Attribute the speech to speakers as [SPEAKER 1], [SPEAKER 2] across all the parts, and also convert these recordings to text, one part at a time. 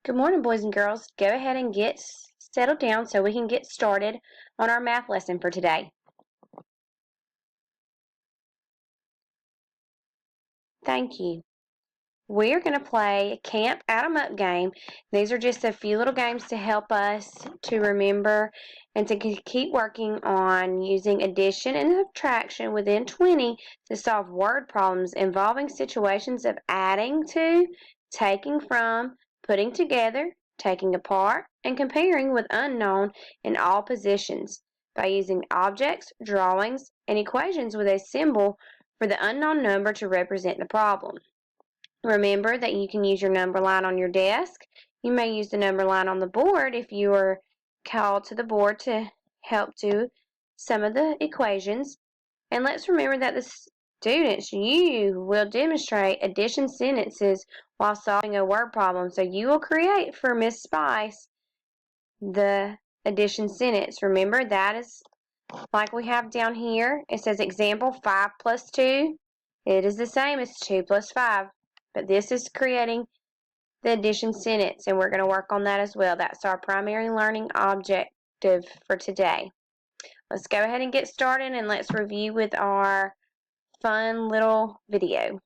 [SPEAKER 1] Good morning, boys and girls. Go ahead and get settled down so we can get started on our math lesson for today. Thank you. We're going to play a Camp Add 'em Up game. These are just a few little games to help us to remember and to keep working on using addition and subtraction within 20 to solve word problems involving situations of adding to, taking from, putting together, taking apart, and comparing with unknown in all positions by using objects, drawings, and equations with a symbol for the unknown number to represent the problem. Remember that you can use your number line on your desk. You may use the number line on the board if you are called to the board to help do some of the equations. And let's remember that the students, you will demonstrate addition sentences while solving a word problem. So you will create for Miss Spice the addition sentence. Remember, that is like we have down here. It says example 5 plus 2. It is the same as 2 plus 5. But this is creating the addition sentence, and we're going to work on that as well. That's our primary learning objective for today. Let's go ahead and get started, and let's review with our fun little video.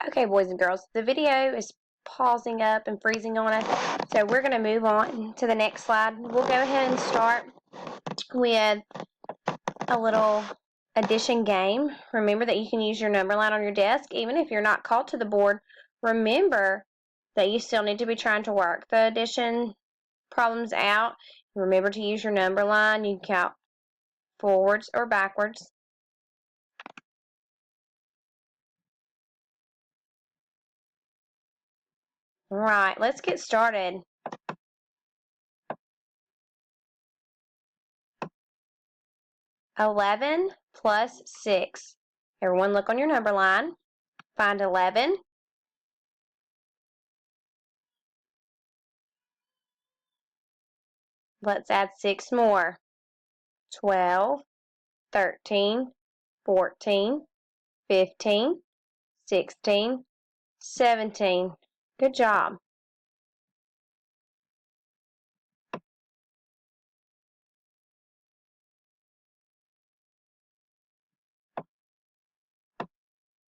[SPEAKER 1] Okay, boys and girls, the video is pausing up and freezing on us, so we're going to move on to the next slide. We'll go ahead and start with a little addition game. Remember that you can use your number line on your desk even if you're not called to the board. Remember that you still need to be trying to work the addition problems out. Remember to use your number line. You can count forwards or backwards. All right, let's get started. $11 plus 6. Everyone look on your number line. Find 11. Let's add 6 more. 12, 13, 14, 15, 16, 17. Good job.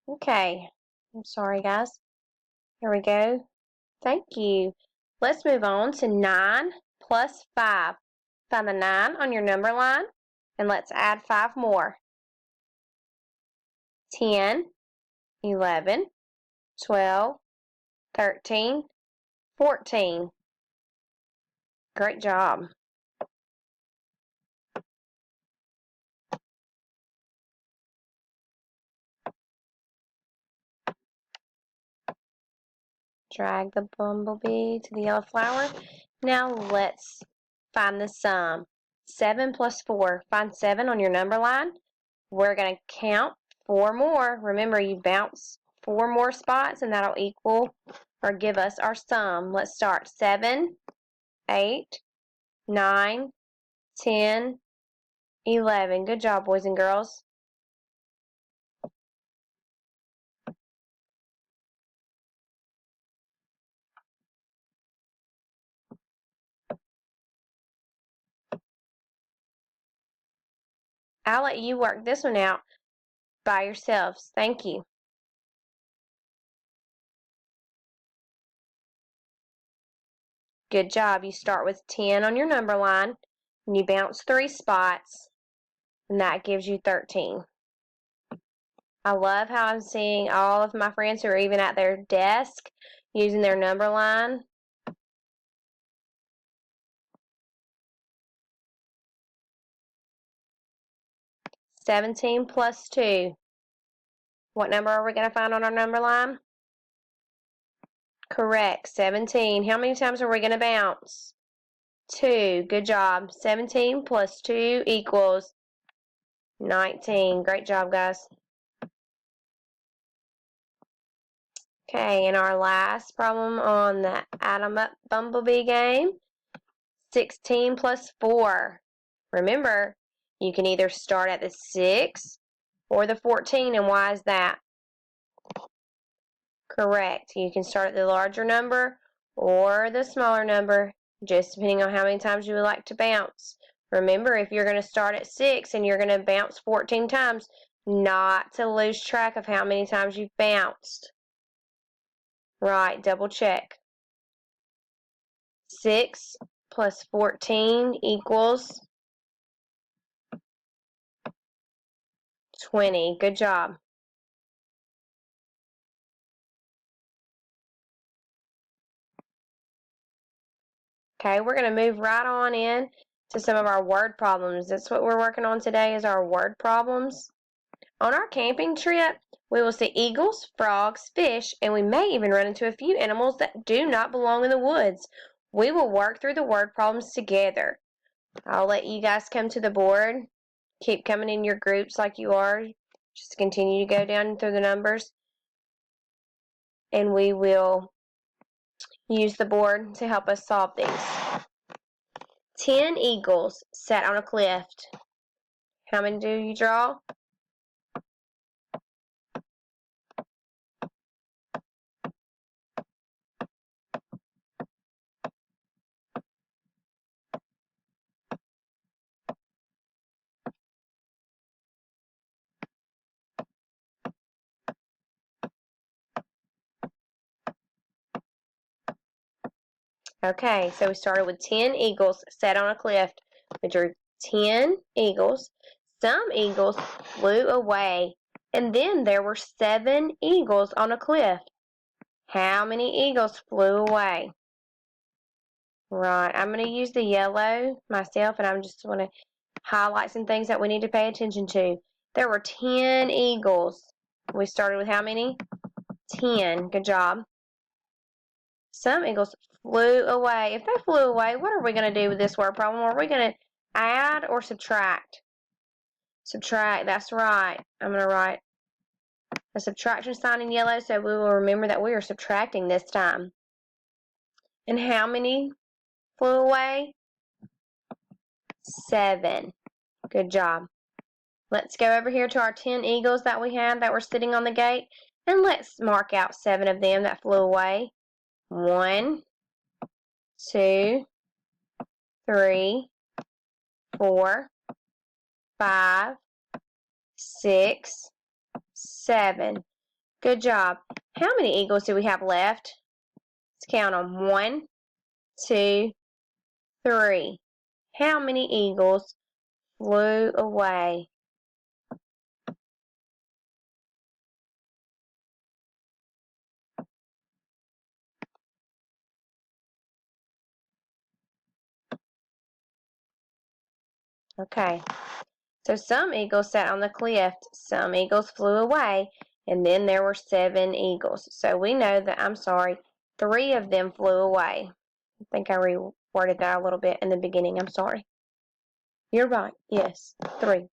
[SPEAKER 1] Okay. I'm sorry, guys. Here we go. Thank you. Let's move on to 9 plus 5. Find the 9 on your number line, and let's add 5 more. 10, 11, 12, 13, 14. Great job. Drag the bumblebee to the yellow flower. Now let's find the sum. 7 plus 4. Find 7 on your number line. We're going to count 4 more. Remember, you bounce 4 more spots, and that'll equal or give us our sum. Let's start. 7, 8, 9, 10, 11. Good job, boys and girls. I'll let you work this one out by yourselves. Thank you. Good job. You start with 10 on your number line, and you bounce 3 spots, and that gives you 13. I love how I'm seeing all of my friends who are even at their desk using their number line. $17 plus 2. What number are we going to find on our number line? Correct, 17. How many times are we going to bounce? 2. Good job. 17 plus 2 equals 19. Great job, guys. Okay, and our last problem on the Add 'em Up Bumblebee game, 16 plus 4. Remember, you can either start at the 6 or the 14, and why is that? Correct. You can start at the larger number or the smaller number, just depending on how many times you would like to bounce. Remember, if you're going to start at 6 and you're going to bounce 14 times, not to lose track of how many times you've bounced. Right, double check. 6 plus 14 equals 20. Good job. Okay, we're going to move right on in to some of our word problems. That's what we're working on today is our word problems. On our camping trip, we will see eagles, frogs, fish, and we may even run into a few animals that do not belong in the woods. We will work through the word problems together. I'll let you guys come to the board. Keep coming in your groups like you are. Just continue to go down through the numbers. And we will use the board to help us solve these. 10 eagles sat on a cliff. How many do you draw? Okay, so we started with 10 eagles sat on a cliff. We drew 10 eagles. Some eagles flew away, and then there were 7 eagles on a cliff. How many eagles flew away? Right, I'm going to use the yellow myself, and I'm just going to highlight some things that we need to pay attention to. There were 10 eagles. We started with how many? 10. Good job. Some eagles flew away. If they flew away, what are we going to do with this word problem? Are we going to add or subtract? Subtract, that's right. I'm going to write a subtraction sign in yellow so we will remember that we are subtracting this time. And how many flew away? 7. Good job. Let's go over here to our 10 eagles that we had that were sitting on the gate, and let's mark out 7 of them that flew away. 1, 2, 3, 4, 5, 6, 7. Good job. How many eagles do we have left? Let's count them. 1, 2, 3. How many eagles flew away? Okay. So some eagles sat on the cliff, some eagles flew away, and then there were 7 eagles. So we know that, I'm sorry, 3 of them flew away. I think I reworded that a little bit in the beginning. I'm sorry. You're right. Yes, 3.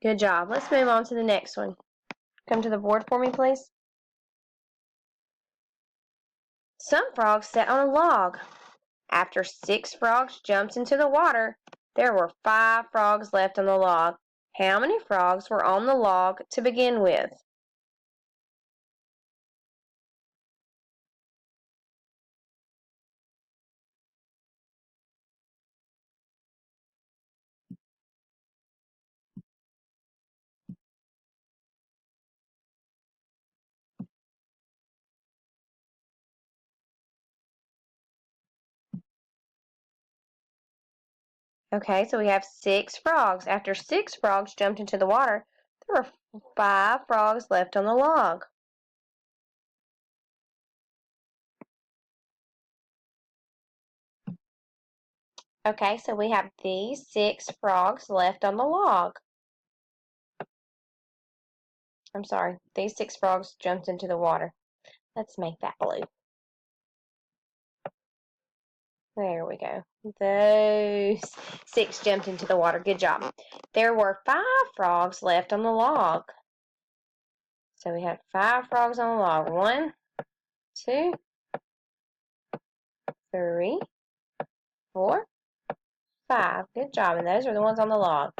[SPEAKER 1] Good job. Let's move on to the next one. Come to the board for me, please. Some frogs sat on a log. After 6 frogs jumped into the water, there were 5 frogs left on the log. How many frogs were on the log to begin with? Okay, so we have 6 frogs. After 6 frogs jumped into the water, there were 5 frogs left on the log. Okay, so we have these 6 frogs left on the log. I'm sorry, these 6 frogs jumped into the water. Let's make that blue. There we go. Those 6 jumped into the water. Good job. There were 5 frogs left on the log. So we had 5 frogs on the log. 1, 2, 3, 4, 5. Good job. And those are the ones on the log.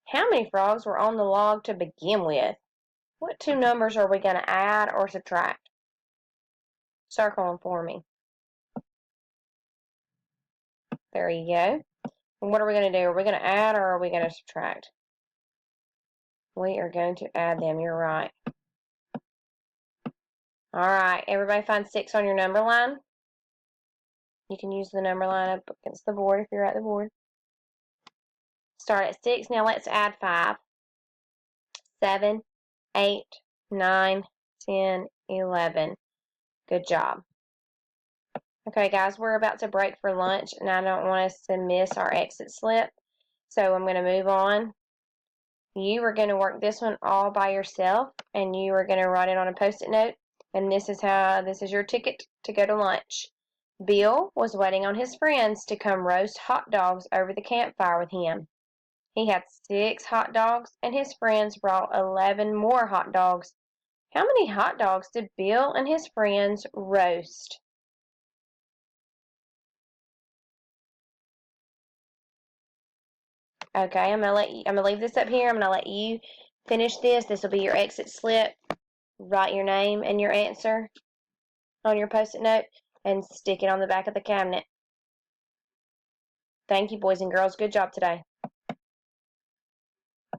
[SPEAKER 1] How many frogs were on the log to begin with? What 2 numbers are we going to add or subtract? Circle them for me. There you go. And what are we going to do? Are we going to add or are we going to subtract? We are going to add them. You're right. All right. Everybody find 6 on your number line. You can use the number line up against the board if you're at the board. Start at 6. Now let's add 5. 7, 8, 9, 10, 11. Good job. Okay, guys, we're about to break for lunch, and I don't want us to miss our exit slip. So I'm going to move on. You are going to work this one all by yourself, and you are going to write it on a Post-it note. And this is your ticket to go to lunch. Bill was waiting on his friends to come roast hot dogs over the campfire with him. He had 6 hot dogs, and his friends brought 11 more hot dogs. How many hot dogs did Bill and his friends roast? Okay, I'm gonna leave this up here. I'm gonna let you finish this. This will be your exit slip. Write your name and your answer on your Post-it note and stick it on the back of the cabinet. Thank you, boys and girls. Good job today.